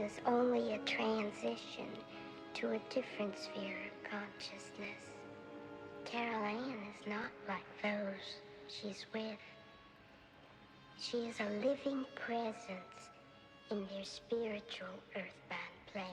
is only a transition to a different sphere of consciousness. Carol Ann is not like those she's with. She is a living presence in their spiritual earthbound plane.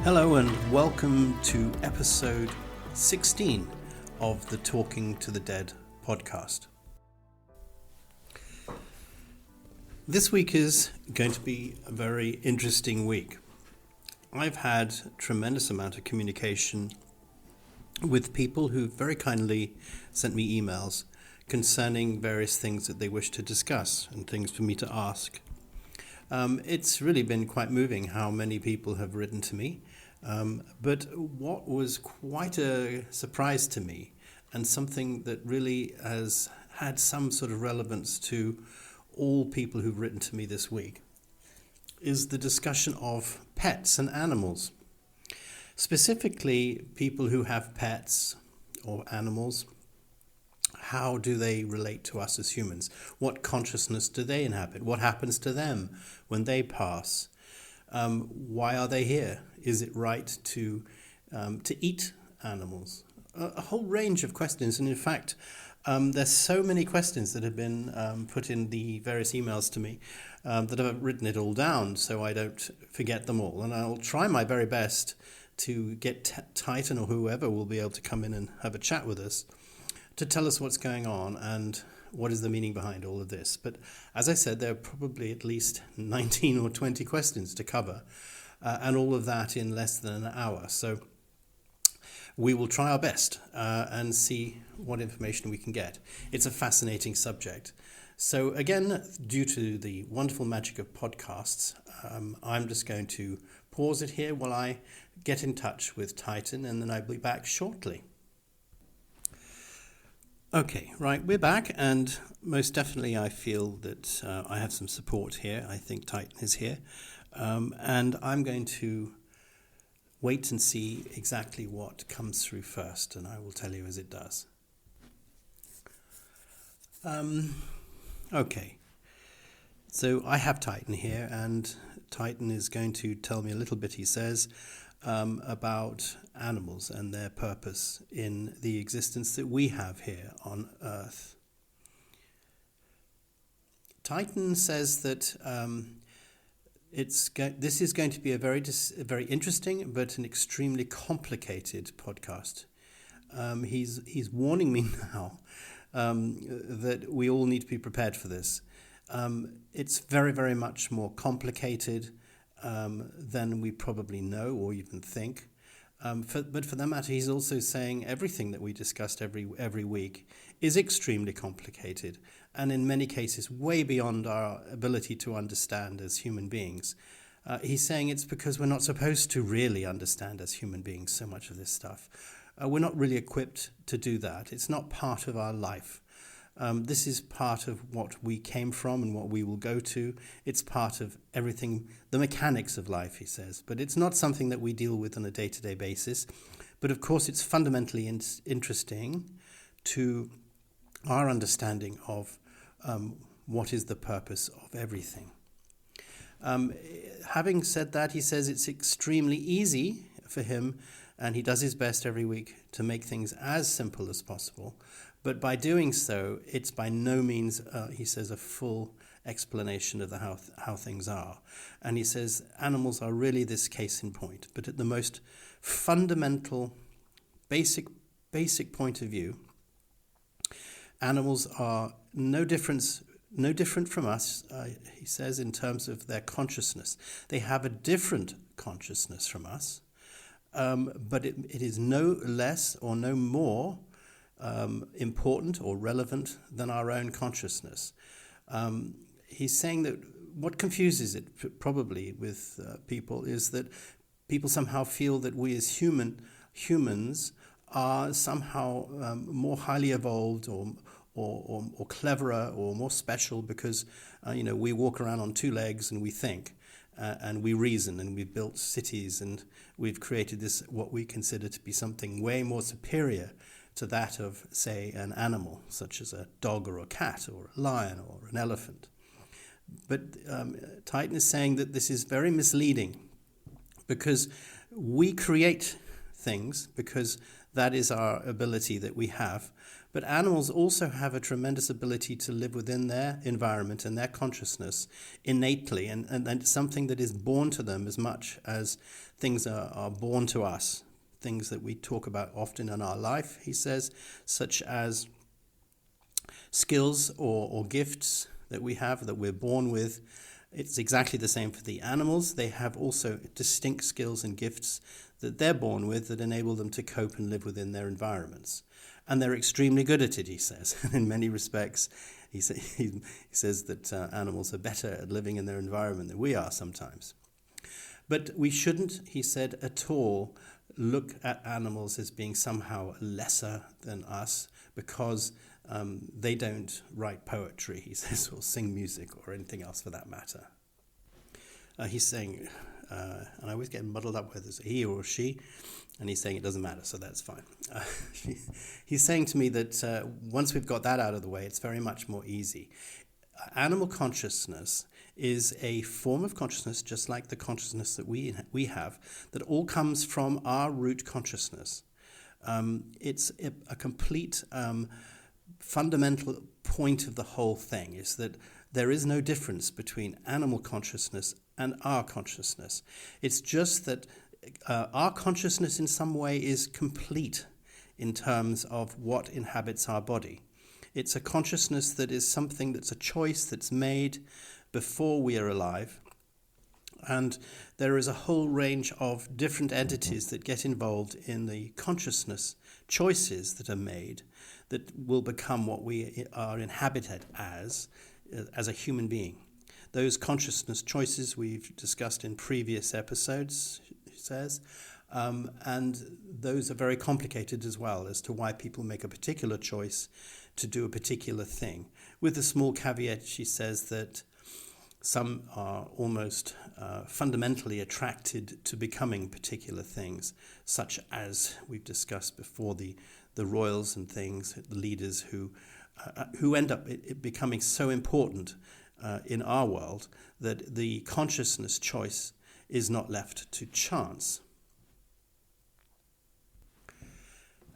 Hello and welcome to episode 16 of the Talking to the Dead podcast. This week is going to be a very interesting week. I've had a tremendous amount of communication with people who very kindly sent me emails concerning various things that they wish to discuss and things for me to ask. It's really been quite moving how many people have written to me. But what was quite a surprise to me, and something that really has had some sort of relevance to all people who've written to me this week, is the discussion of pets and animals. Specifically, people who have pets or animals. How do they relate to us as humans? What consciousness do they inhabit? What happens to them when they pass? Why are they here? Is it right to eat animals? A whole range of questions, and in fact, there's so many questions that have been put in the various emails to me that I've written it all down so I don't forget them all. And I'll try my very best to get Titan or whoever will be able to come in and have a chat with us to tell us what's going on and what is the meaning behind all of this. But as I said, there are probably at least 19 or 20 questions to cover, and all of that in less than an hour. So we will try our best and see what information we can get. It's a fascinating subject. So again, due to the wonderful magic of podcasts, I'm just going to pause it here while I get in touch with Titan, and then I'll be back shortly. Okay, right, we're back, and most definitely I feel that I have some support here. I think Titan is here, and I'm going to wait and see exactly what comes through first, and I will tell you as it does. Okay, so I have Titan here, and Titan is going to tell me a little bit, he says, about animals and their purpose in the existence that we have here on Earth. Titan says that this is going to be a very interesting but an extremely complicated podcast. He's warning me now that we all need to be prepared for this. It's very, very much more complicated than we probably know or even think. But for that matter, he's also saying everything that we discussed every week is extremely complicated and in many cases way beyond our ability to understand as human beings. He's saying it's because we're not supposed to really understand as human beings so much of this stuff. We're not really equipped to do that. It's not part of our life. This is part of what we came from and what we will go to. It's part of everything, the mechanics of life, he says. But it's not something that we deal with on a day-to-day basis. But of course, it's fundamentally interesting to our understanding of what is the purpose of everything. Having said that, he says it's extremely easy for him, and he does his best every week to make things as simple as possible. But by doing so, it's by no means, he says, a full explanation of how things are. And he says animals are really this case in point. But at the most fundamental, basic point of view, animals are no different from us, he says, in terms of their consciousness. They have a different consciousness from us, but it is no less or no more important or relevant than our own consciousness. He's saying that what confuses it probably with people is that people somehow feel that we as humans are somehow more highly evolved or cleverer or more special because we walk around on two legs and we think. and we reason, and we've built cities, and we've created this, what we consider to be something way more superior to that of, say, an animal, such as a dog or a cat or a lion or an elephant. But Titan is saying that this is very misleading, because we create things, because that is our ability that we have. But animals also have a tremendous ability to live within their environment and their consciousness innately, and something that is born to them as much as things are born to us. Things that we talk about often in our life, he says, such as skills or gifts that we have, that we're born with. It's exactly the same for the animals. They have also distinct skills and gifts that they're born with that enable them to cope and live within their environments. And they're extremely good at it, he says. In many respects, he says that animals are better at living in their environment than we are sometimes. But we shouldn't, he said, at all look at animals as being somehow lesser than us because they don't write poetry, he says, or sing music or anything else for that matter. He's saying, and I always get muddled up whether it's he or she, and he's saying it doesn't matter, so that's fine. He's saying to me that once we've got that out of the way, it's very much more easy. Animal consciousness is a form of consciousness, just like the consciousness that we have, that all comes from our root consciousness. It's a complete fundamental point of the whole thing, is that there is no difference between animal consciousness and our consciousness. It's just that our consciousness in some way is complete in terms of what inhabits our body. It's a consciousness that is something that's a choice that's made before we are alive. And there is a whole range of different entities that get involved in the consciousness choices that are made that will become what we are inhabited as a human being. Those consciousness choices we've discussed in previous episodes, he says, and those are very complicated as well as to why people make a particular choice to do a particular thing. With the small caveat, she says that some are almost fundamentally attracted to becoming particular things, such as we've discussed before, the royals and things, the leaders who end up becoming so important in our world that the consciousness choice is not left to chance.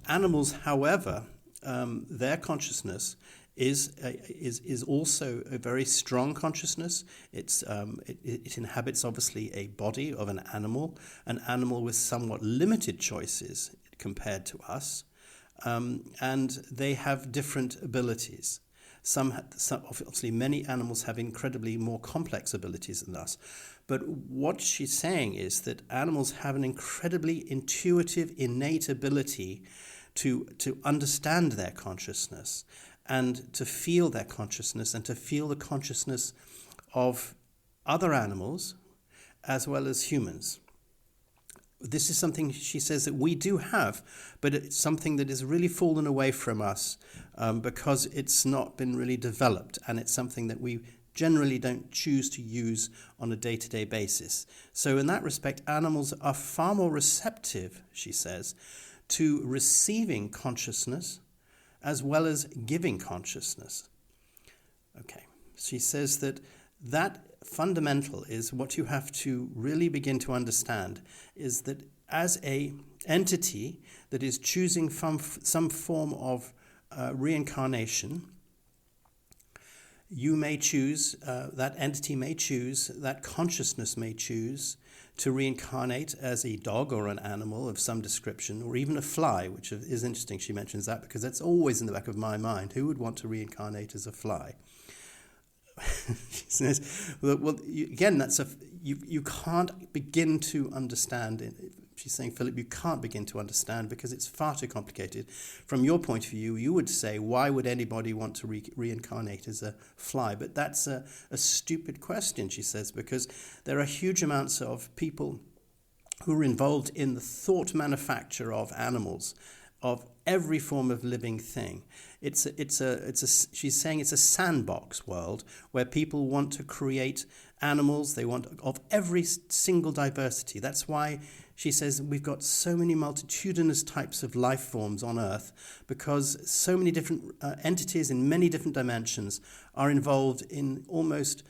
Animals, however, their consciousness is also a very strong consciousness. It inhabits obviously a body of an animal with somewhat limited choices compared to us, and they have different abilities. Some obviously many animals have incredibly more complex abilities than us. But what she's saying is that animals have an incredibly intuitive, innate ability to understand their consciousness and to feel their consciousness and to feel the consciousness of other animals as well as humans. This is something she says that we do have, but it's something that has really fallen away from us because it's not been really developed, and it's something that we generally don't choose to use on a day-to-day basis. So in that respect, animals are far more receptive, she says, to receiving consciousness as well as giving consciousness. Okay, she says that fundamental is what you have to really begin to understand, is that as a entity that is choosing from some form of reincarnation, you may choose, that entity may choose, that consciousness may choose to reincarnate as a dog or an animal of some description, or even a fly, which is interesting she mentions that, because that's always in the back of my mind. Who would want to reincarnate as a fly? She says, well, again, you can't begin to understand. She's saying, Philip, you can't begin to understand because it's far too complicated. From your point of view, you would say, why would anybody want to reincarnate as a fly? But that's a stupid question, she says, because there are huge amounts of people who are involved in the thought manufacture of animals, of every form of living thing. She's saying it's a sandbox world where people want to create animals, they want of every single diversity. That's why she says we've got so many multitudinous types of life forms on Earth, because so many different entities in many different dimensions are involved in almost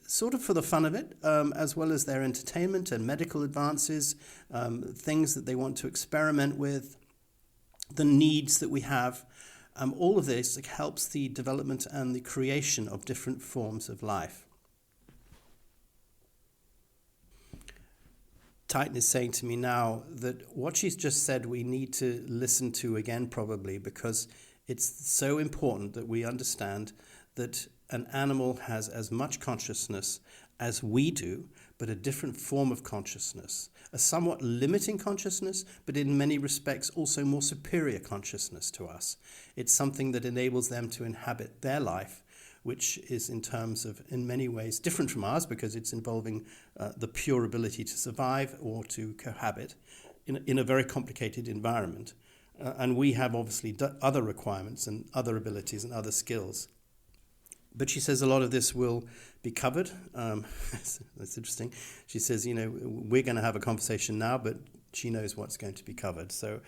sort of for the fun of it, as well as their entertainment and medical advances, things that they want to experiment with, the needs that we have. All of this helps the development and the creation of different forms of life. Titan is saying to me now that what she's just said we need to listen to again, probably, because it's so important that we understand that an animal has as much consciousness as we do, but a different form of consciousness, a somewhat limiting consciousness, but in many respects also more superior consciousness to us. It's something that enables them to inhabit their life, which is in terms of, in many ways, different from ours, because it's involving the pure ability to survive or to cohabit in a very complicated environment. And we have obviously other requirements and other abilities and other skills. But she says a lot of this will be covered. That's interesting. She says, we're going to have a conversation now, but she knows what's going to be covered. So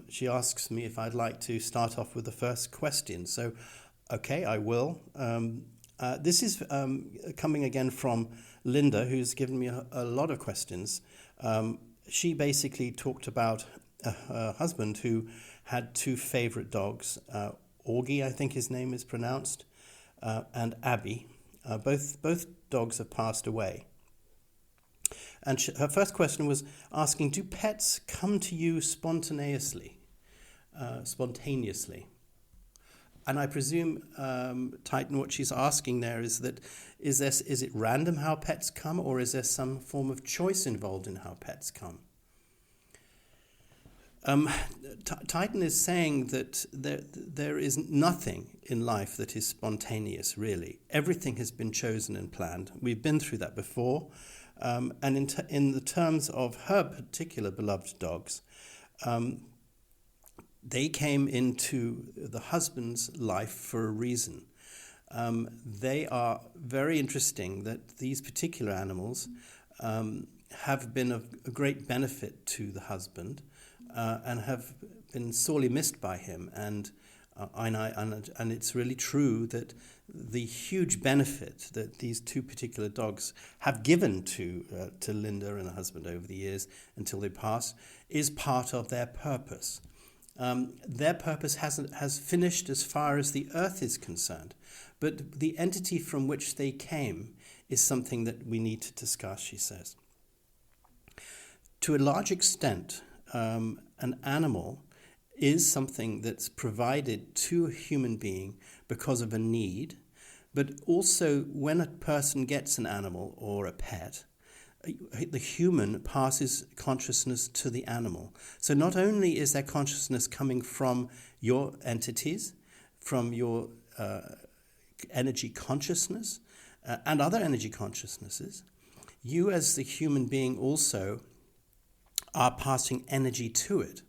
she asks me if I'd like to start off with the first question. So, okay, I will. This is coming again from Linda, who's given me a lot of questions. She basically talked about her husband who had two favorite dogs, Augie, I think his name is pronounced, and Abby. Both dogs have passed away. And her first question was asking, do pets come to you spontaneously? And I presume, Titan, what she's asking there is that is it random how pets come, or is there some form of choice involved in how pets come? Titan is saying that there is nothing in life that is spontaneous, really. Everything has been chosen and planned. We've been through that before. And in the terms of her particular beloved dogs, they came into the husband's life for a reason. They are very interesting that these particular animals have been of a great benefit to the husband and have been sorely missed by him. And it's really true that the huge benefit that these two particular dogs have given to Linda and her husband over the years until they pass is part of their purpose. Their purpose has finished as far as the earth is concerned, but the entity from which they came is something that we need to discuss, she says. To a large extent, an animal is something that's provided to a human being because of a need, but also when a person gets an animal or a pet, the human passes consciousness to the animal. So not only is there consciousness coming from your entities, from your energy consciousness and other energy consciousnesses, you as the human being also are passing energy to it.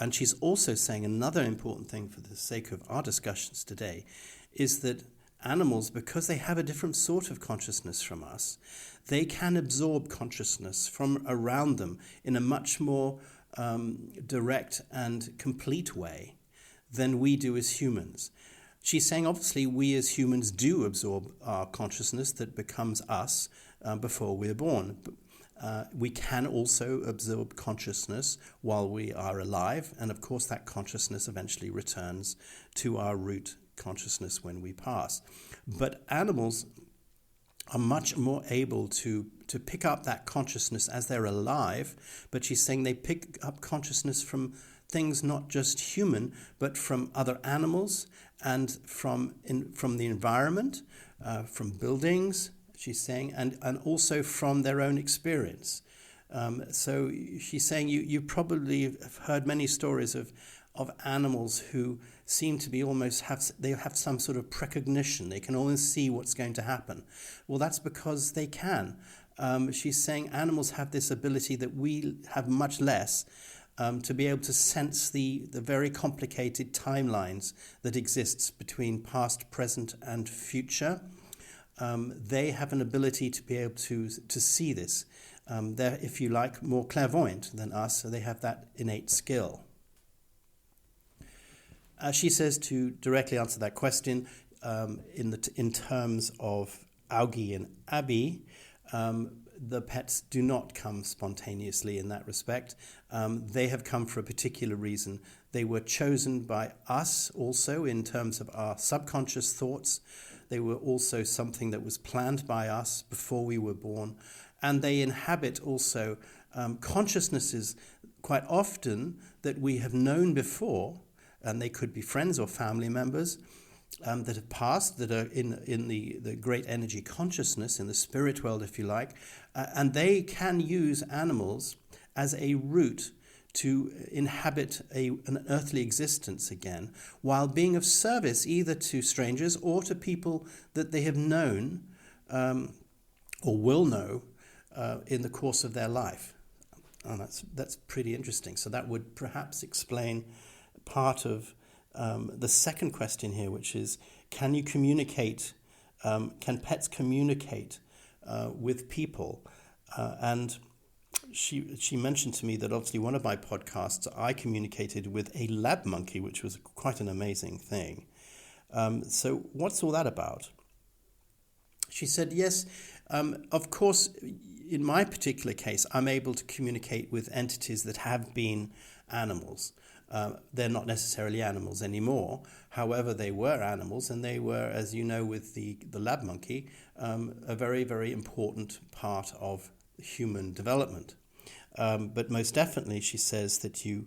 And she's also saying another important thing for the sake of our discussions today is that animals, because they have a different sort of consciousness from us, they can absorb consciousness from around them in a much more direct and complete way than we do as humans. She's saying, obviously, we as humans do absorb our consciousness that becomes us before we're born. We can also absorb consciousness while we are alive, and of course that consciousness eventually returns to our root consciousness when we pass. But animals are much more able to pick up that consciousness as they're alive, but she's saying they pick up consciousness from things not just human, but from other animals and from the environment, from buildings, she's saying, and also from their own experience. So she's saying you probably have heard many stories of animals who seem to be they have some sort of precognition. They can always see what's going to happen. Well, that's because they can. She's saying animals have this ability that we have much less, to be able to sense the very complicated timelines that exists between past, present, and future. they have an ability to be able to see this. They're, if you like, more clairvoyant than us, so they have that innate skill. She says, to directly answer that question, in terms of Augie and Abby, the pets do not come spontaneously in that respect. They have come for a particular reason. They were chosen by us also in terms of our subconscious thoughts. They were also something that was planned by us before we were born. And they inhabit also consciousnesses quite often that we have known before, and they could be friends or family members that have passed, that are in the great energy consciousness, in the spirit world, if you like, and they can use animals as a route to inhabit an earthly existence again, while being of service either to strangers or to people that they have known or will know in the course of their life. And that's pretty interesting. So that would perhaps explain part of the second question here, which is, can you communicate, can pets communicate with people? And she mentioned to me that obviously one of my podcasts, I communicated with a lab monkey, which was quite an amazing thing. So what's all that about? She said, yes, of course, in my particular case, I'm able to communicate with entities that have been animals. They're not necessarily animals anymore. However, they were animals, and they were, as you know, with the lab monkey, a very, very important part of human development. But most definitely, she says that you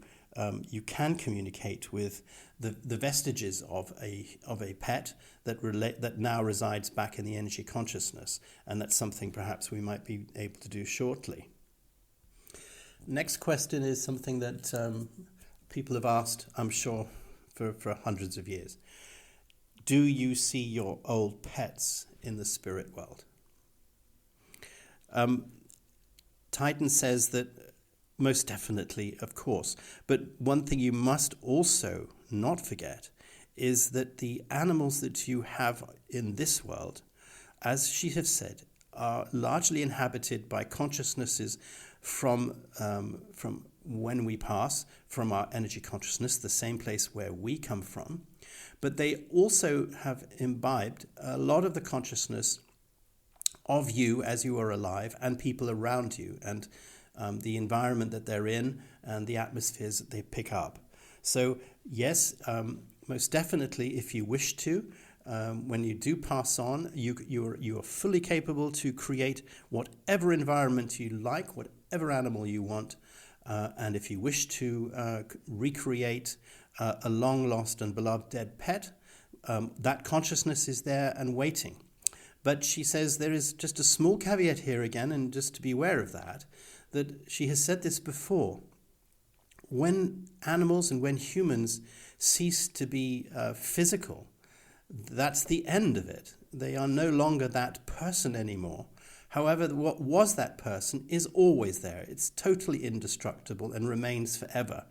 can communicate with the vestiges of a pet that now resides back in the energy consciousness, and that's something perhaps we might be able to do shortly. Next question is something that people have asked, I'm sure, for hundreds of years. Do you see your old pets in the spirit world? Titan says that most definitely, of course. But one thing you must also not forget is that the animals that you have in this world, as she has said, are largely inhabited by consciousnesses from when we pass, from our energy consciousness, the same place where we come from. But they also have imbibed a lot of the consciousness of you as you are alive and people around you, and the environment that they're in and the atmospheres that they pick up. So yes, most definitely, if you wish to, when you do pass on, you are fully capable to create whatever environment you like, whatever animal you want, and if you wish to recreate a long lost and beloved dead pet, that consciousness is there and waiting. But she says there is just a small caveat here again, and just to be aware of that she has said this before. When animals and when humans cease to be physical, that's the end of it. They are no longer that person anymore. However, what was that person is always there. It's totally indestructible and remains forever.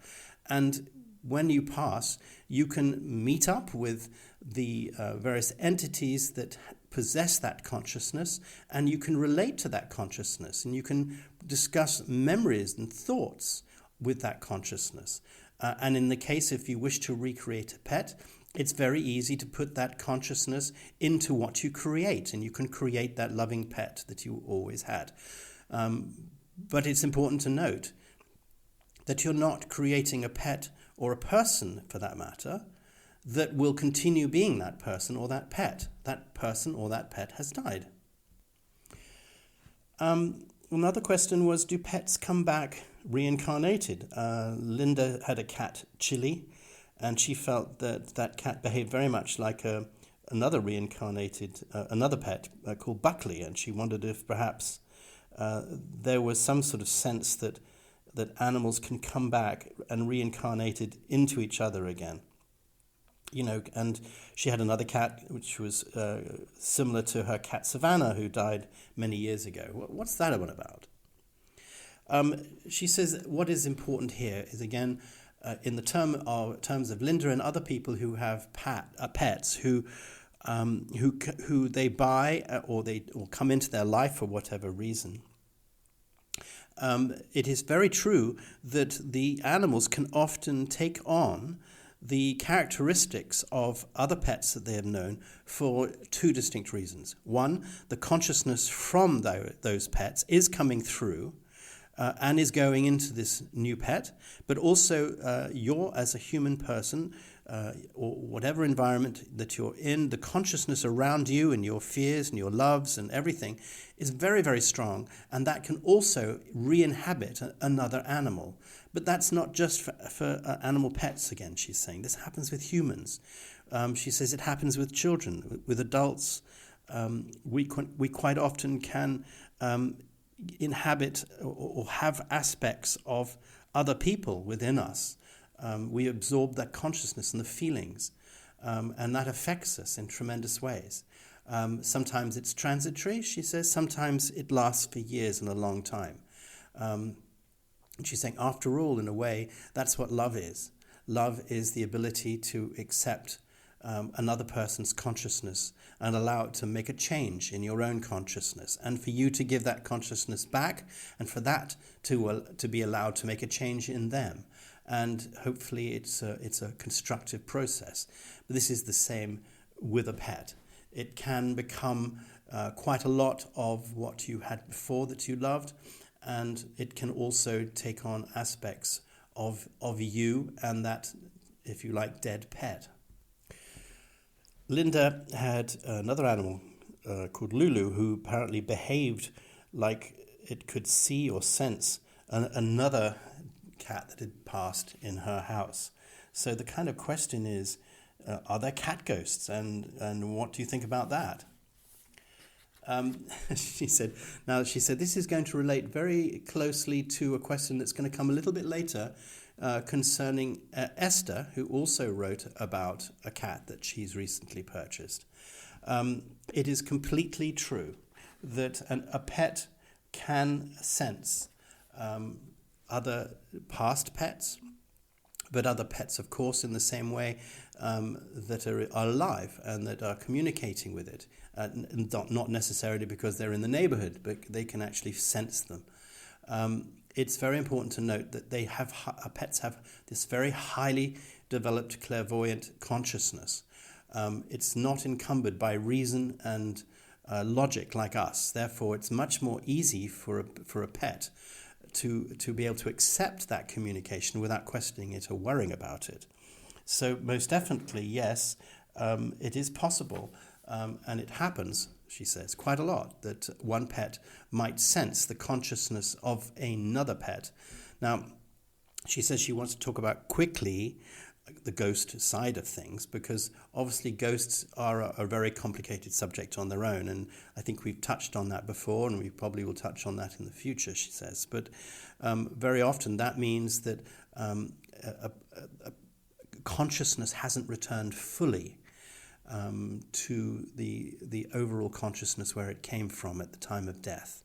And when you pass, you can meet up with the various entities that possess that consciousness, and you can relate to that consciousness, and you can discuss memories and thoughts with that consciousness. And in the case, if you wish to recreate a pet, it's very easy to put that consciousness into what you create, and you can create that loving pet that you always had. But it's important to note that you're not creating a pet, or a person for that matter, that will continue being that person or that pet. That person or that pet has died. Another question was, do pets come back reincarnated? Linda had a cat, Chili, and she felt that cat behaved very much like another reincarnated, another pet called Buckley, and she wondered if perhaps there was some sort of sense that animals can come back and reincarnated into each other again. And she had another cat which was similar to her cat Savannah, who died many years ago. What's that one about? She says what is important here is, again, in the terms of Linda and other people who have pets, who who they buy or come into their life for whatever reason. It is very true that the animals can often take on the characteristics of other pets that they have known for two distinct reasons. One, the consciousness from those pets is coming through and is going into this new pet, but also you're, as a human person, or whatever environment that you're in, the consciousness around you and your fears and your loves and everything is very, very strong, and that can also re-inhabit another animal. But that's not just for animal pets, again, she's saying. This happens with humans. She says it happens with children, with adults. We quite often can inhabit or have aspects of other people within us. We absorb that consciousness and the feelings, and that affects us in tremendous ways. Sometimes it's transitory, she says. Sometimes it lasts for years and a long time. She's saying, after all, in a way, that's what love is. Love is the ability to accept another person's consciousness and allow it to make a change in your own consciousness, and for you to give that consciousness back, and for that to be allowed to make a change in them. And hopefully it's a constructive process. But this is the same with a pet. It can become quite a lot of what you had before that you loved, and it can also take on aspects of you and that, if you like, dead pet. Linda had another animal called Lulu, who apparently behaved like it could see or sense another cat that had passed in her house. So the kind of question is, are there cat ghosts, and what do you think about that? She said this is going to relate very closely to a question that's going to come a little bit later concerning Esther, who also wrote about a cat that she's recently purchased. It is completely true that a pet can sense other past pets, but other pets, of course, in the same way that are alive and that are communicating with it. Not necessarily because they're in the neighborhood, but they can actually sense them. It's very important to note that pets have this very highly developed clairvoyant consciousness. It's not encumbered by reason and logic like us. Therefore, it's much more easy for a pet to be able to accept that communication without questioning it or worrying about it. So most definitely, yes, it is possible, and it happens, she says, quite a lot, that one pet might sense the consciousness of another pet. Now, she says she wants to talk about quickly the ghost side of things, because obviously ghosts are a very complicated subject on their own, and I think we've touched on that before, and we probably will touch on that in the future, she says. But very often that means that a consciousness hasn't returned fully to the overall consciousness where it came from at the time of death,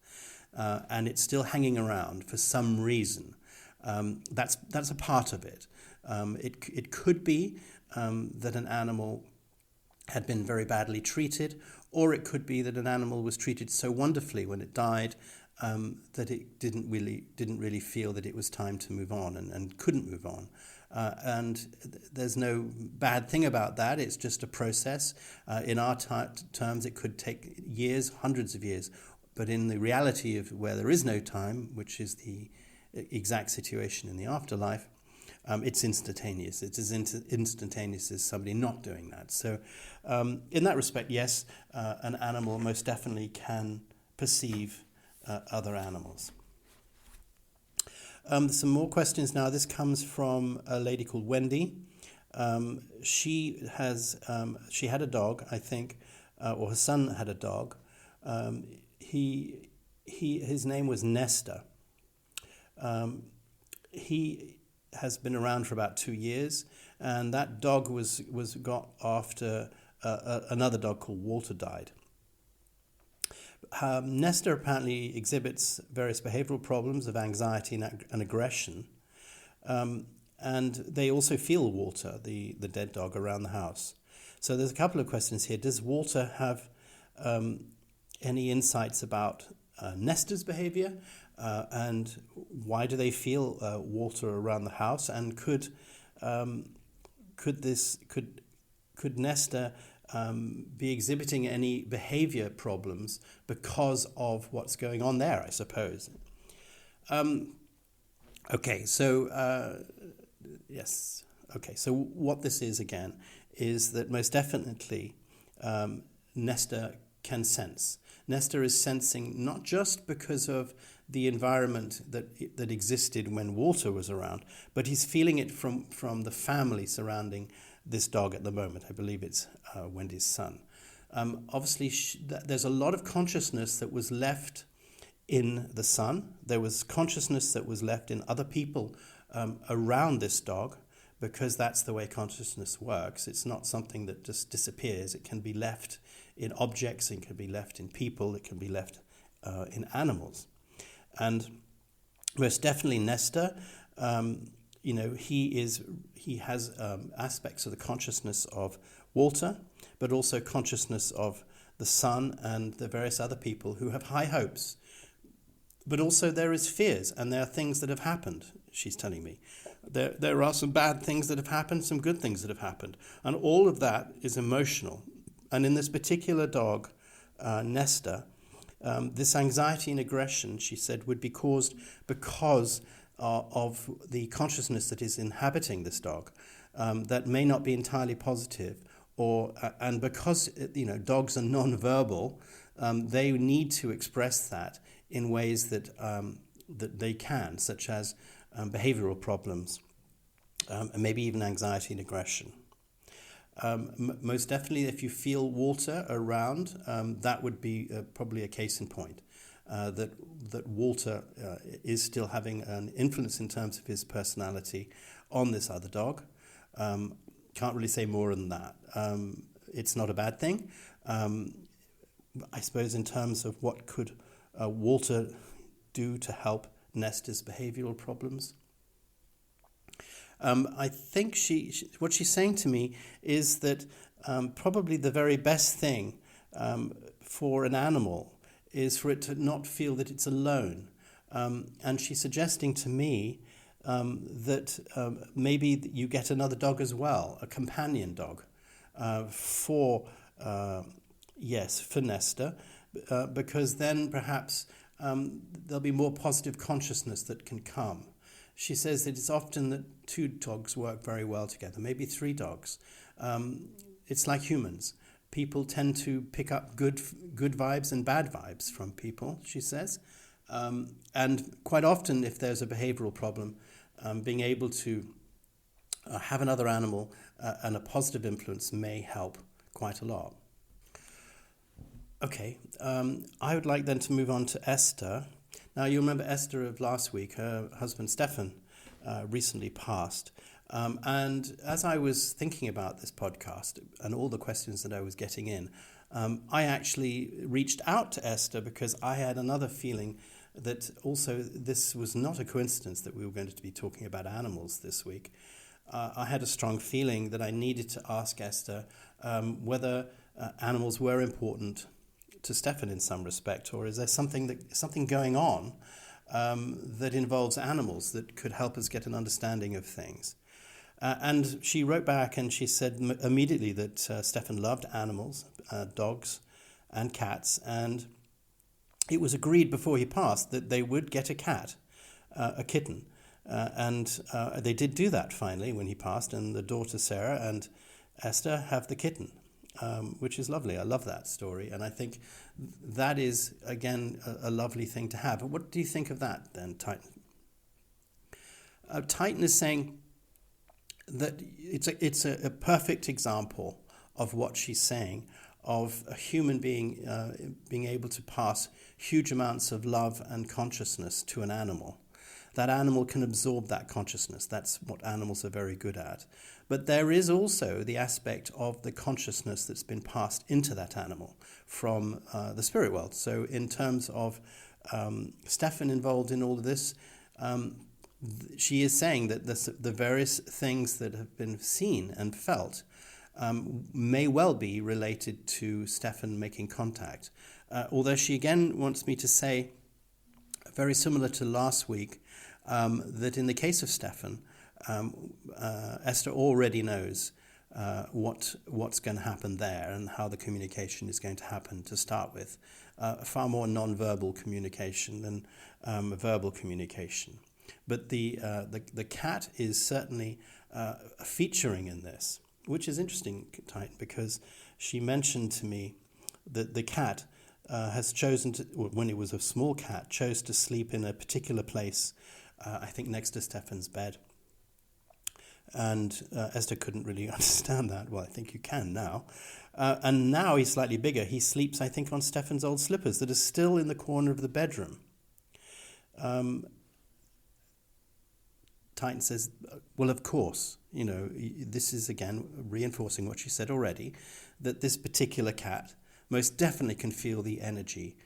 and it's still hanging around for some reason. That's a part of it. It could be that an animal had been very badly treated, or it could be that an animal was treated so wonderfully when it died that it didn't really feel that it was time to move on and couldn't move on. And there's no bad thing about that. It's just a process. In our terms, it could take years, hundreds of years. But in the reality of where there is no time, which is the exact situation in the afterlife, it's instantaneous. It's as instantaneous as somebody not doing that. So in that respect, yes, an animal most definitely can perceive other animals. Some more questions now. This comes from a lady called Wendy. She had a dog, I think, or her son had a dog. His name was Nestor. He has been around for about 2 years, and that dog was got after another dog called Walter died. Nestor apparently exhibits various behavioral problems of anxiety and aggression, and they also feel Walter, the dead dog, around the house. So there's a couple of questions here. Does Walter have any insights about Nestor's behavior, and why do they feel Walter around the house? And could Nestor be exhibiting any behavior problems because of what's going on there, I suppose? Okay, so yes. Okay, so what this is again is that most definitely Nestor can sense. Nestor is sensing not just because of the environment that existed when Walter was around, but he's feeling it from the family surrounding this dog at the moment. I believe it's Wendy's son. Obviously, there's a lot of consciousness that was left in the son. There was consciousness that was left in other people around this dog, because that's the way consciousness works. It's not something that just disappears. It can be left in objects, it can be left in people, it can be left in animals. And most definitely Nestor, he has aspects of the consciousness of Walter, but also consciousness of the son and the various other people who have high hopes. But also there is fears, and there are things that have happened, she's telling me. There are some bad things that have happened, some good things that have happened. And all of that is emotional. And in this particular dog, Nestor, this anxiety and aggression, she said, would be caused because of the consciousness that is inhabiting this dog, that may not be entirely positive, and because dogs are non-verbal, they need to express that in ways that they can, such as behavioral problems, and maybe even anxiety and aggression. Most definitely, if you feel Walter around, that would be probably a case in point, that Walter is still having an influence in terms of his personality on this other dog. Can't really say more than that. It's not a bad thing. I suppose in terms of what could Walter do to help Nestor's behavioral problems. I think what she's saying to me is that probably the very best thing for an animal is for it to not feel that it's alone. And she's suggesting to me that maybe you get another dog as well, a companion dog, for Nestor, because then perhaps there'll be more positive consciousness that can come. She says that it's often that two dogs work very well together, maybe three dogs. It's like humans. People tend to pick up good vibes and bad vibes from people, she says. And quite often, if there's a behavioral problem, being able to have another animal and a positive influence may help quite a lot. Okay, I would like then to move on to Esther. Now, you remember Esther of last week. Her husband, Stefan, recently passed. And as I was thinking about this podcast and all the questions that I was getting in, I actually reached out to Esther because I had another feeling that also this was not a coincidence that we were going to be talking about animals this week. I had a strong feeling that I needed to ask Esther whether animals were important to Stefan in some respect, or is there something going on that involves animals that could help us get an understanding of things? And she wrote back and she said immediately that Stefan loved animals, dogs and cats, and it was agreed before he passed that they would get a cat, a kitten. And they did do that finally when he passed, and the daughter Sarah and Esther have the kitten. Which is lovely. I love that story, and I think that is, again, a lovely thing to have. But what do you think of that, then, Titan? Titan is saying that it's a perfect example of what she's saying, of a human being being able to pass huge amounts of love and consciousness to an animal. That animal can absorb that consciousness. That's what animals are very good at. But there is also the aspect of the consciousness that's been passed into that animal from the spirit world. So in terms of Stefan involved in all of this, she is saying that the various things that have been seen and felt may well be related to Stefan making contact. Although she again wants me to say, very similar to last week, that in the case of Stefan, Esther already knows what's going to happen there and how the communication is going to happen to start with. Far more non-verbal communication than verbal communication. But the cat is certainly featuring in this, which is interesting, Titan, because she mentioned to me that the cat has chosen to, when it was a small cat, chose to sleep in a particular place, I think next to Stefan's bed. And Esther couldn't really understand that. Well, I think you can now. And now he's slightly bigger. He sleeps, I think, on Stefan's old slippers that are still in the corner of the bedroom. Titan says, well, of course, this is, again, reinforcing what she said already, that this particular cat most definitely can feel the energy.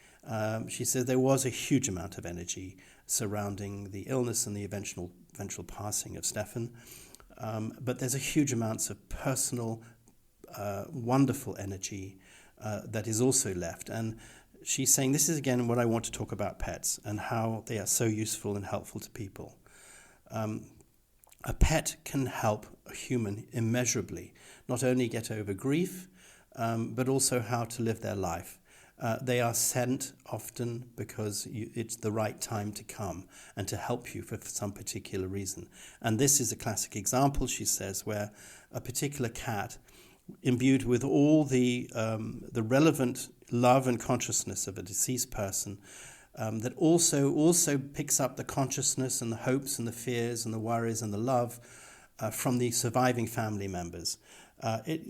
She said there was a huge amount of energy surrounding the illness and the eventual passing of Stefan. But there's a huge amounts of personal, wonderful energy that is also left. And she's saying this is, again, what I want to talk about pets and how they are so useful and helpful to people. A pet can help a human immeasurably, not only get over grief, but also how to live their life. They are sent often because it's the right time to come and to help you for some particular reason. And this is a classic example, she says, where a particular cat, imbued with all the relevant love and consciousness of a deceased person, that also picks up the consciousness and the hopes and the fears and the worries and the love from the surviving family members.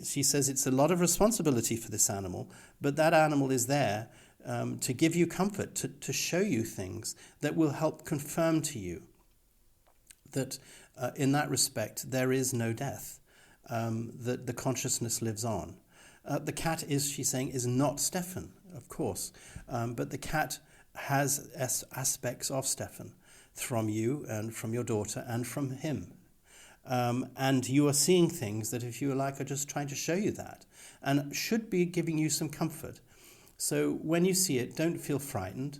She says it's a lot of responsibility for this animal, but that animal is there to give you comfort, to show you things that will help confirm to you that in that respect there is no death, that the consciousness lives on. The cat is, she's saying, is not Stefan, of course, but the cat has aspects of Stefan from you and from your daughter and from him. And you are seeing things that, if you like, are just trying to show you that and should be giving you some comfort. So when you see it, don't feel frightened.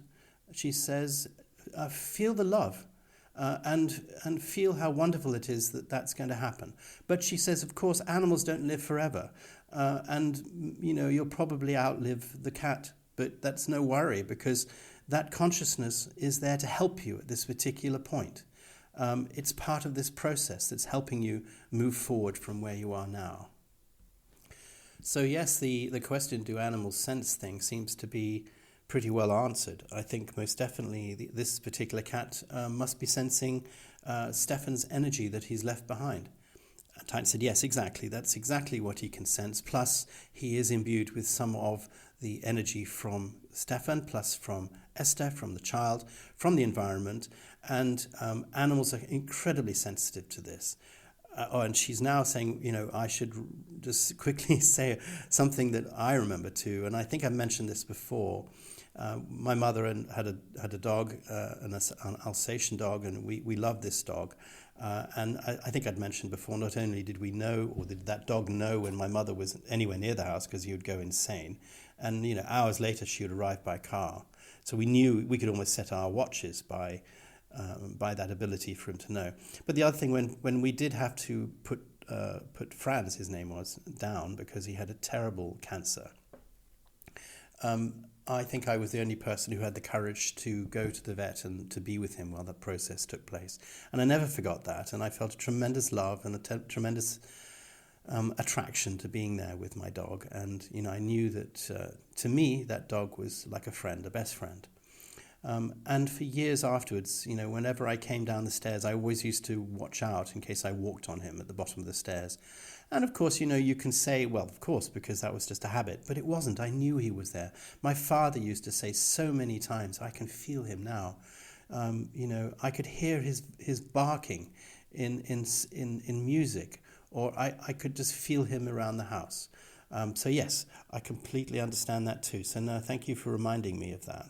She says, feel the love and feel how wonderful it is that that's going to happen. But she says, of course, animals don't live forever. And, you'll probably outlive the cat, but that's no worry because that consciousness is there to help you at this particular point. It's part of this process that's helping you move forward from where you are now. So yes, the question, do animals sense things, seems to be pretty well answered. I think most definitely this particular cat must be sensing Stefan's energy that he's left behind. Titan said, yes, exactly. That's exactly what he can sense. Plus, he is imbued with some of the energy from Stefan, plus from Esther, from the child, from the environment. And animals are incredibly sensitive to this. And she's now saying, I should just quickly say something that I remember too. And I think I've mentioned this before. My mother had a dog, an Alsatian dog, and we loved this dog. And I think I'd mentioned before, not only did we know, or did that dog know when my mother was anywhere near the house, because he would go insane. And, hours later she would arrive by car. So we knew we could almost set our watches by that ability for him to know. But the other thing, when we did have to put Franz, his name was, down because he had a terrible cancer, I think I was the only person who had the courage to go to the vet and to be with him while that process took place. And I never forgot that, and I felt a tremendous love and a tremendous attraction to being there with my dog. And, I knew that to me, that dog was like a friend, a best friend. And for years afterwards, whenever I came down the stairs, I always used to watch out in case I walked on him at the bottom of the stairs. And of course, you can say, well, of course, because that was just a habit. But it wasn't. I knew he was there. My father used to say so many times, I can feel him now. I could hear his barking in music, or I could just feel him around the house. So yes, I completely understand that too. So no, thank you for reminding me of that.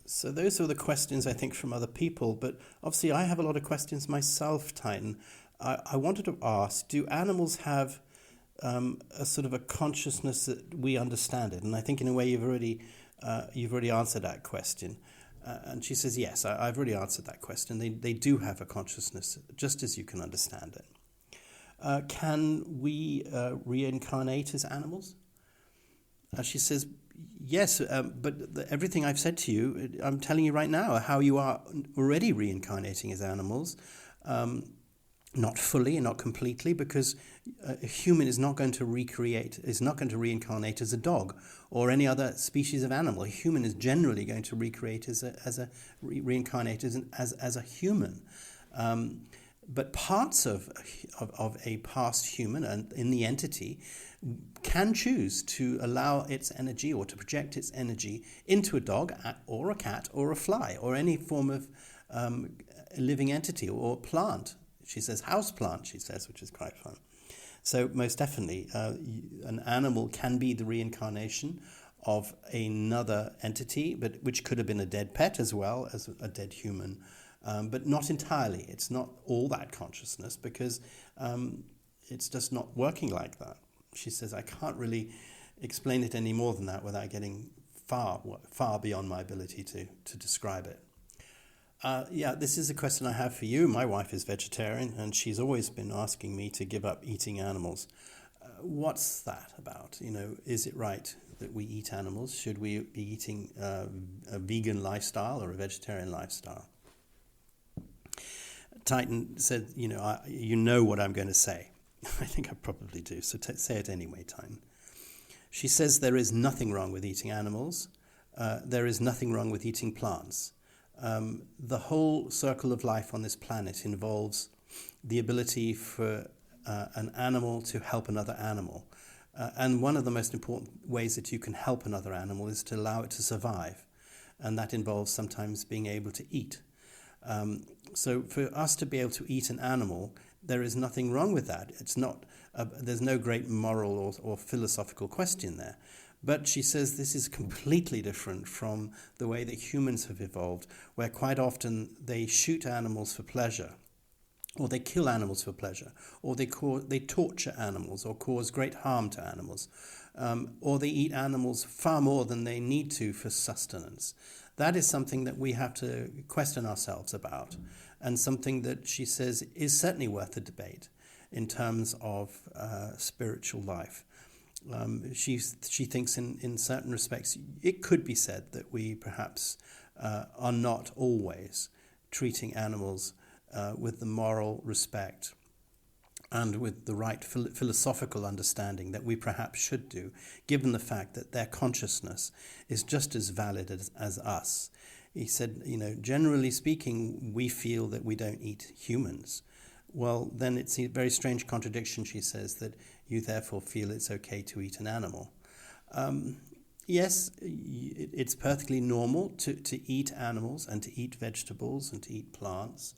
So those are the questions, I think, from other people. But obviously I have a lot of questions myself, Titan. I wanted to ask, do animals have a sort of a consciousness that we understand it? And I think in a way you've already answered that question. And she says, yes, I've already answered that question. They do have a consciousness, just as you can understand it. Can we reincarnate as animals? She says, yes, but everything I've said to you, I'm telling you right now how you are already reincarnating as animals. Not fully and not completely, because a human is not going to reincarnate as a dog or any other species of animal. A human is generally going to reincarnate as a human. But parts of a past human and in the entity can choose to allow its energy or to project its energy into a dog or a cat or a fly or any form of living entity or plant. She says house plant, she says, which is quite fun. So most definitely, an animal can be the reincarnation of another entity, but which could have been a dead pet as well as a dead human. But not entirely. It's not all that consciousness, because it's just not working like that. She says, I can't really explain it any more than that without getting far beyond my ability to describe it. This is a question I have for you. My wife is vegetarian, and she's always been asking me to give up eating animals. What's that about? Is it right that we eat animals? Should we be eating a vegan lifestyle or a vegetarian lifestyle? Titan said, you know what I'm going to say. I think I probably do, so say it anyway, Titan. She says there is nothing wrong with eating animals. There is nothing wrong with eating plants. The whole circle of life on this planet involves the ability for an animal to help another animal. And one of the most important ways that you can help another animal is to allow it to survive. And that involves sometimes being able to eat. So for us to be able to eat an animal, there is nothing wrong with that. It's not. There's no great moral or philosophical question there. But she says this is completely different from the way that humans have evolved, where quite often they shoot animals for pleasure, or they kill animals for pleasure, or they torture animals or cause great harm to animals, or they eat animals far more than they need to for sustenance. That is something that we have to question ourselves about, and something that she says is certainly worth a debate in terms of spiritual life. She thinks in certain respects it could be said that we perhaps are not always treating animals with the moral respect and with the right philosophical understanding that we perhaps should do, given the fact that their consciousness is just as valid as us. He said, generally speaking, we feel that we don't eat humans. Well, then it's a very strange contradiction, she says, that you therefore feel it's okay to eat an animal. Yes, it's perfectly normal to eat animals and to eat vegetables and to eat plants,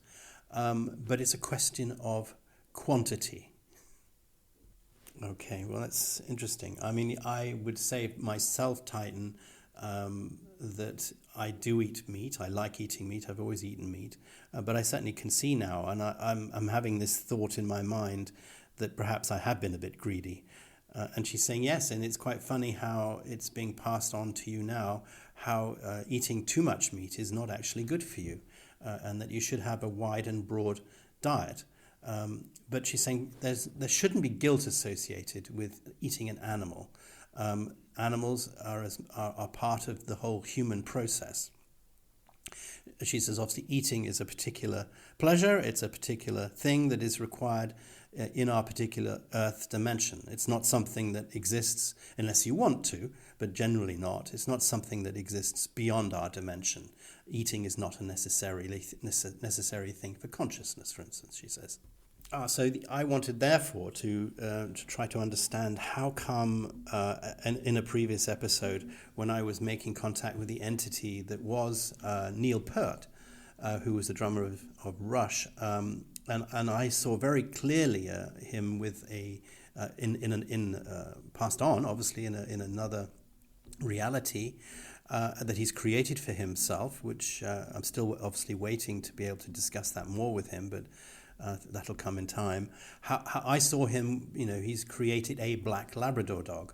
but it's a question of quantity. Okay, well, that's interesting. I mean, I would say myself, Titan, that I do eat meat. I like eating meat. I've always eaten meat. But I certainly can see now, and I'm having this thought in my mind that perhaps I have been a bit greedy. And she's saying yes, and it's quite funny how it's being passed on to you now, how eating too much meat is not actually good for you, and that you should have a wide and broad diet. But she's saying there shouldn't be guilt associated with eating an animal. Animals are part of the whole human process. She says, obviously, eating is a particular pleasure. It's a particular thing that is required in our particular earth dimension. It's not something that exists unless you want to, but generally not. It's not something that exists beyond our dimension. Eating is not a necessary thing for consciousness, for instance, she says. I wanted, therefore, to try to understand how come, in a previous episode, when I was making contact with the entity that was Neil Peart, who was the drummer of Rush, and I saw very clearly him with passed on, obviously, in another reality that he's created for himself, which I'm still obviously waiting to be able to discuss that more with him, but that'll come in time. How I saw him, he's created a black Labrador dog,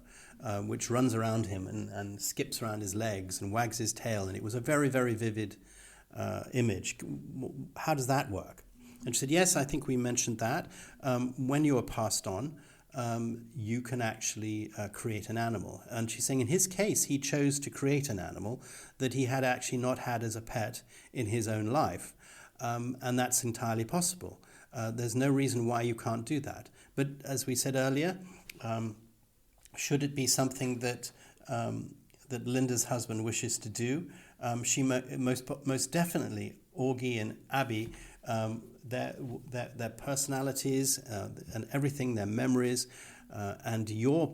which runs around him and skips around his legs and wags his tail, and it was a very, very vivid image. How does that work? And she said, yes, I think we mentioned that. When you are passed on, you can actually create an animal. And she's saying in his case, he chose to create an animal that he had actually not had as a pet in his own life. And that's entirely possible. There's no reason why you can't do that. But as we said earlier, should it be something that Linda's husband wishes to do, she most definitely, Augie and Abby, their personalities and everything, their memories, and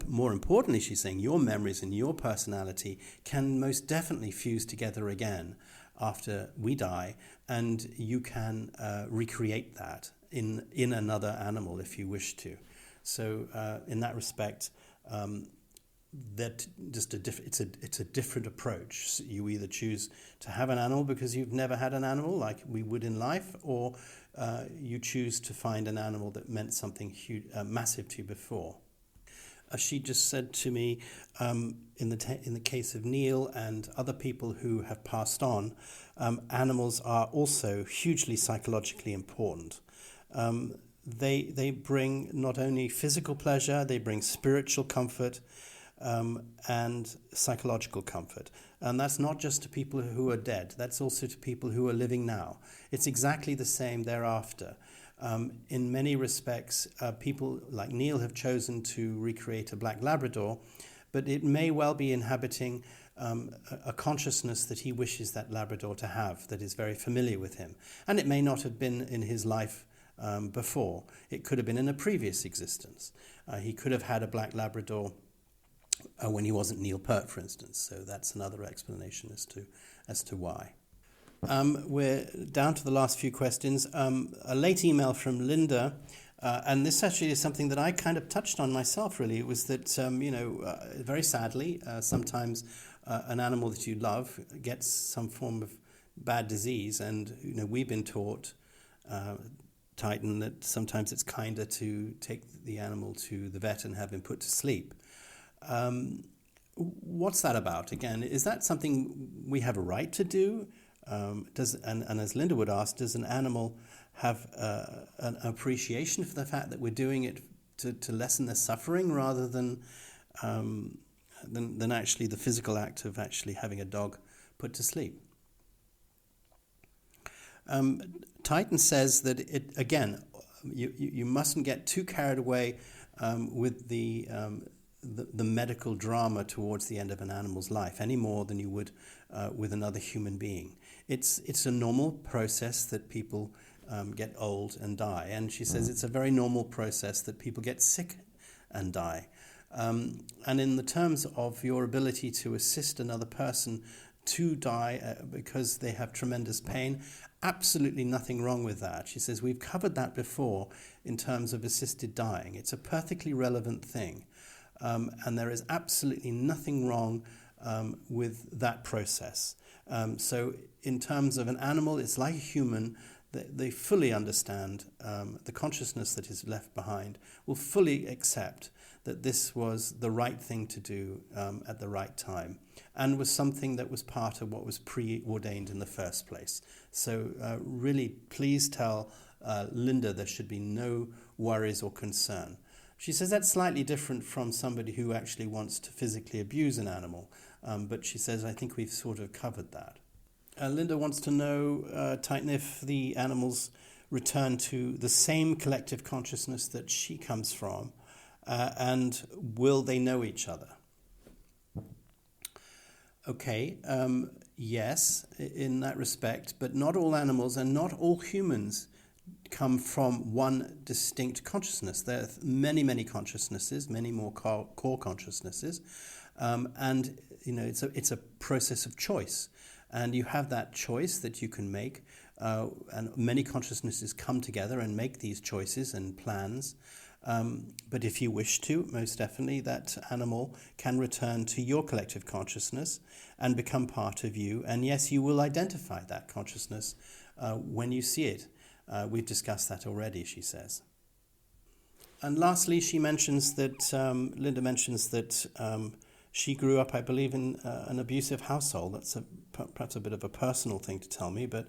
more importantly, she's saying, your memories and your personality can most definitely fuse together again after we die, and you can recreate that in another animal if you wish to. So in that respect, that just it's a different approach. So you either choose to have an animal because you've never had an animal like we would in life, or you choose to find an animal that meant something huge, massive to you before. She just said to me, in the case of Neil and other people who have passed on, animals are also hugely psychologically important. They bring not only physical pleasure, they bring spiritual comfort, and psychological comfort. And that's not just to people who are dead, that's also to people who are living now. It's exactly the same thereafter. In many respects, people like Neil have chosen to recreate a black Labrador, but it may well be inhabiting a consciousness that he wishes that Labrador to have, that is very familiar with him. And it may not have been in his life before. It could have been in a previous existence. He could have had a black Labrador when he wasn't Neil Peart, for instance. So that's another explanation as to why. We're down to the last few questions. A late email from Linda, and this actually is something that I kind of touched on myself, really. It was that, very sadly, sometimes an animal that you love gets some form of bad disease, and we've been taught, Titan, that sometimes it's kinder to take the animal to the vet and have him put to sleep. What's that about? Again, is that something we have a right to do? And as Linda would ask, does an animal have an appreciation for the fact that we're doing it to lessen their suffering rather than actually the physical act of actually having a dog put to sleep? Titan says that you mustn't get too carried away with the medical drama towards the end of an animal's life any more than you would with another human being. It's a normal process that people get old and die, and she says it's a very normal process that people get sick and die. And in the terms of your ability to assist another person to die because they have tremendous pain, absolutely nothing wrong with that. She says we've covered that before in terms of assisted dying. It's a perfectly relevant thing. And there is absolutely nothing wrong with that process. So in terms of an animal, it's like a human. They fully understand the consciousness that is left behind, will fully accept that this was the right thing to do at the right time, and was something that was part of what was preordained in the first place. So really, please tell Linda there should be no worries or concern. She says that's slightly different from somebody who actually wants to physically abuse an animal, but she says, I think we've sort of covered that. Linda wants to know, Titan, if the animals return to the same collective consciousness that she comes from, and will they know each other? Okay, yes, in that respect, but not all animals and not all humans come from one distinct consciousness. There are many, many consciousnesses, many more core consciousnesses, and it's a process of choice, and you have that choice that you can make, and many consciousnesses come together and make these choices and plans. But if you wish to, most definitely, that animal can return to your collective consciousness and become part of you. And yes, you will identify that consciousness when you see it. We've discussed that already, she says. And lastly, she mentions that, Linda mentions that she grew up, I believe, in an abusive household. That's perhaps a bit of a personal thing to tell me, but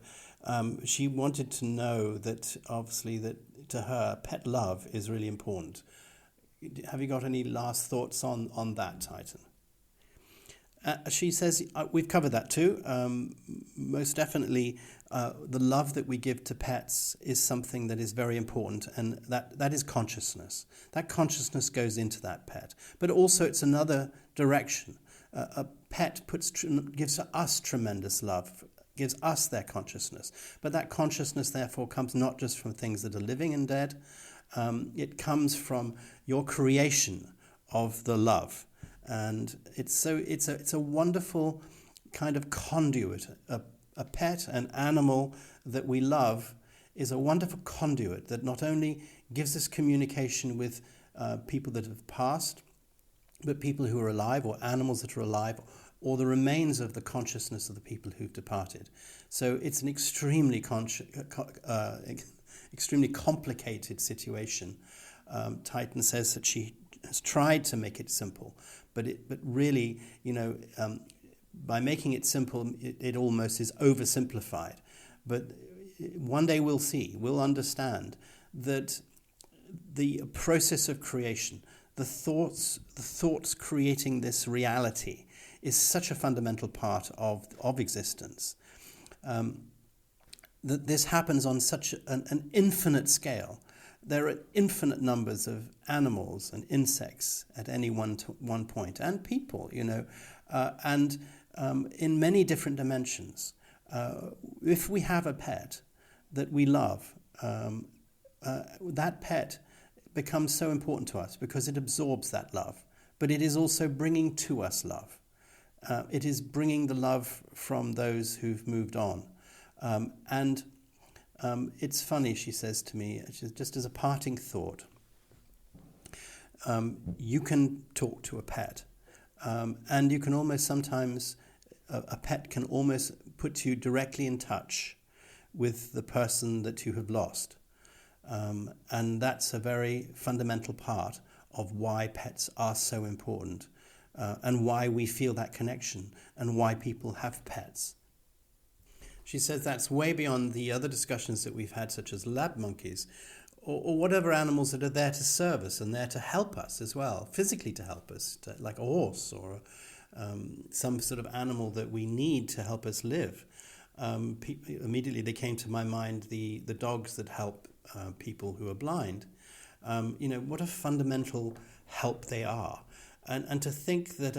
she wanted to know that, obviously, that to her, pet love is really important. Have you got any last thoughts on that, Titan? She says, we've covered that too. Most definitely, the love that we give to pets is something that is very important, and that is consciousness. That consciousness goes into that pet. But also it's another direction. A pet gives us tremendous love, gives us their consciousness. But that consciousness, therefore, comes not just from things that are living and dead. It comes from your creation of the love. And it's a wonderful kind of conduit. A pet, an animal that we love, is a wonderful conduit that not only gives us communication with people that have passed, but people who are alive, or animals that are alive, or the remains of the consciousness of the people who've departed. So it's an extremely complicated situation. Titan says that she has tried to make it simple, but really, by making it simple, it almost is oversimplified. But one day we'll understand that the process of creation, the thoughts creating this reality, is such a fundamental part of existence. That this happens on such an infinite scale. There are infinite numbers of animals and insects at any one point, and people, and in many different dimensions. If we have a pet that we love, that pet becomes so important to us because it absorbs that love, but it is also bringing to us love. It is bringing the love from those who've moved on. It's funny, she says to me, just as a parting thought, you can talk to a pet, and you can almost sometimes, a pet can almost put you directly in touch with the person that you have lost. And that's a very fundamental part of why pets are so important, and why we feel that connection, and why people have pets. She says that's way beyond the other discussions that we've had, such as lab monkeys, or whatever animals that are there to serve us and there to help us as well, physically to help us, like a horse or some sort of animal that we need to help us live. Immediately they came to my mind the dogs that help people who are blind. What a fundamental help they are. And to think that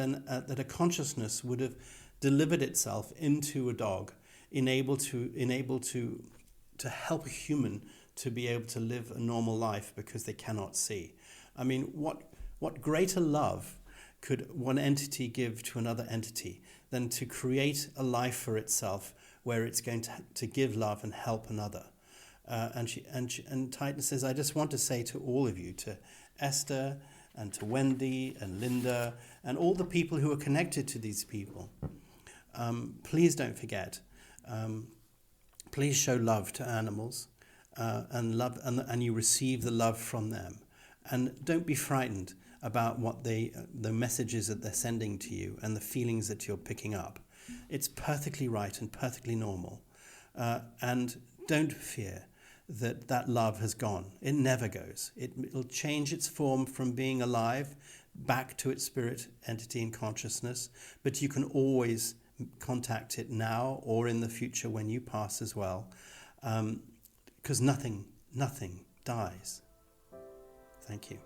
a consciousness would have delivered itself into a dog, enabled to help a human to be able to live a normal life because they cannot see. I mean, what greater love could one entity give to another entity than to create a life for itself where it's going to give love and help another? And Titan says, I just want to say to all of you, to Esther and to Wendy and Linda and all the people who are connected to these people, please don't forget. Please show love to animals, and you receive the love from them. And don't be frightened about what the messages that they're sending to you and the feelings that you're picking up. It's perfectly right and perfectly normal. And don't fear that love has gone. It never goes. It'll change its form from being alive back to its spirit entity and consciousness, but you can always contact it now or in the future when you pass as well, because nothing dies. Thank you.